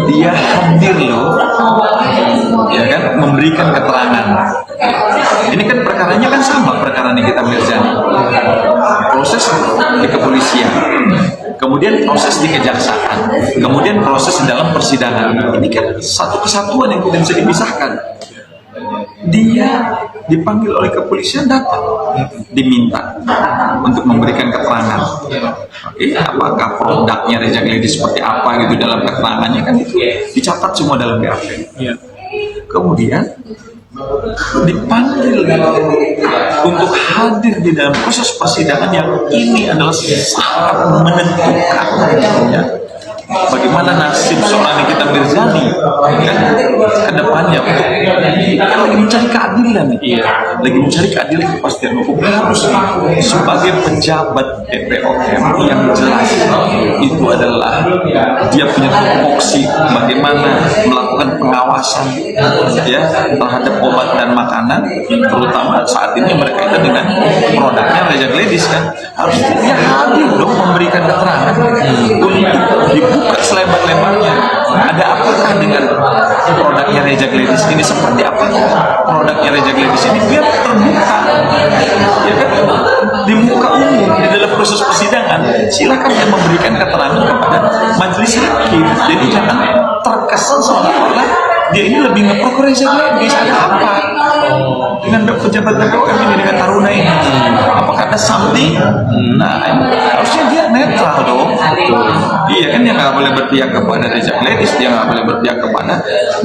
dia hadir loh, ya kan, memberikan keterangan. Ini kan perkaranya kan sama perkara Nikita Mirzani, proses di kepolisian, kemudian proses di kejaksaan, kemudian proses dalam persidangan. Ini kan satu kesatuan yang tidak bisa dipisahkan. Dia dipanggil oleh kepolisian, datang, diminta untuk memberikan keterangan. Oke, apakah produknya Reza Gleady seperti apa gitu dalam keterangannya, kan itu dicatat semua dalam BAP. Kemudian dipanggil untuk hadir di dalam proses persidangan yang ini adalah sangat menentukan, ya, bagaimana nasib seorang Nikita Mirzani kan ke depannya, untuk kan lagi mencari keadilan nih, lagi mencari keadilan, kepastian hukum. Harus sebagai pejabat BPOM yang jelas itu adalah dia punya tupoksi bagaimana melakukan pengawasan, ya, terhadap obat dan makanan, terutama saat ini berkaitan dengan produknya Reza Gleady kan. Harus dia hadir dong memberikan keterangan untuk dibuka selebar-lebarnya. Ada apakah dengan produknya Reza Gleady ini, seperti apa produknya Reza Gleady ini, biar terbuka, ya kan, di muka umum di dalam proses persidangan. Silakan dia memberikan keterangan kepada majelis hakim. Jadi jangan terkesan seolah-olah dia ini lebih ngeprok Reza Gleady. Ada apa dengan pejabat BPOM ini, dengan Taruna ini? Apakah ada something? Nah, harusnya dia netral dong. Iya kan, dia nggak boleh berpihak kepada Reza Gleady, dia nggak boleh berpihak kepada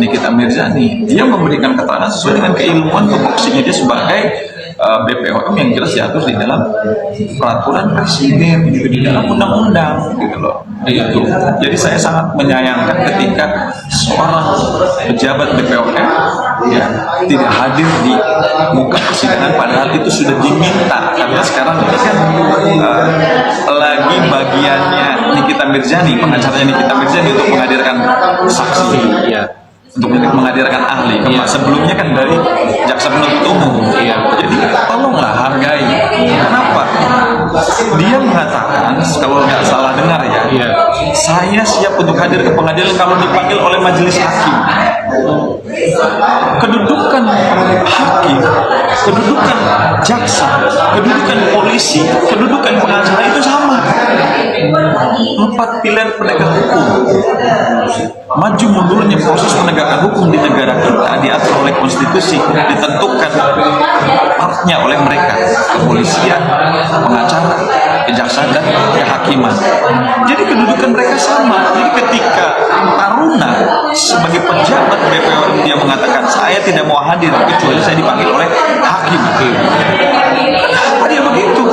Nikita Mirzani. Dia memberikan keterangan sesuai dengan keilmuan tupoksinya dia sebagai BPOM yang jelas diatur di dalam peraturan presiden, juga di dalam undang-undang, gitu loh. Itu. Jadi saya sangat menyayangkan ketika seorang pejabat BPOM, ya, tidak hadir di muka persidangan, padahal itu sudah diminta. Karena sekarang ini kan lagi bagiannya Nikita Mirzani, pengacaranya Nikita Mirzani, untuk menghadirkan saksi, untuk menghadirkan ahli. Sebelumnya kan dari jaksa penuntut umum. Jadi tolonglah hargai. Kenapa? Dia mengatakan, kalau nggak salah dengar ya, saya siap untuk hadir ke pengadilan kalau dipanggil oleh majelis hakim. Kedudukan hakim, kedudukan jaksa, kedudukan polisi, kedudukan pengacara itu sama. 4 pilihan penegak hukum. Maju mundurnya proses penegakan hukum di negara kita diatur oleh konstitusi, ditentukan partnya oleh mereka, kepolisian, pengacara, kejaksaan, dan kehakiman. Jadi kedudukan mereka sama. Jadi ketika Taruna sebagai pejabat BPOM dia mengatakan saya tidak mau hadir kecuali saya dipanggil oleh hakim. Kenapa dia begitu?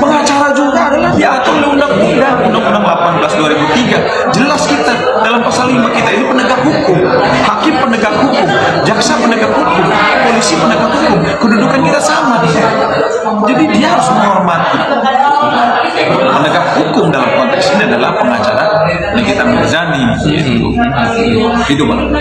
Pengacara juga adalah diatur oleh Undang-Undang 18/2003. Jelas kita dalam pasal 5 kita ini penegak hukum, hakim penegak hukum, jaksa penegak hukum, polisi penegak hukum. Kedudukan kita sama. Jadi dia harus menghormati. Penegak hukum dalam konteks ini adalah pengacara Nikita Mirzani. Itu Bang.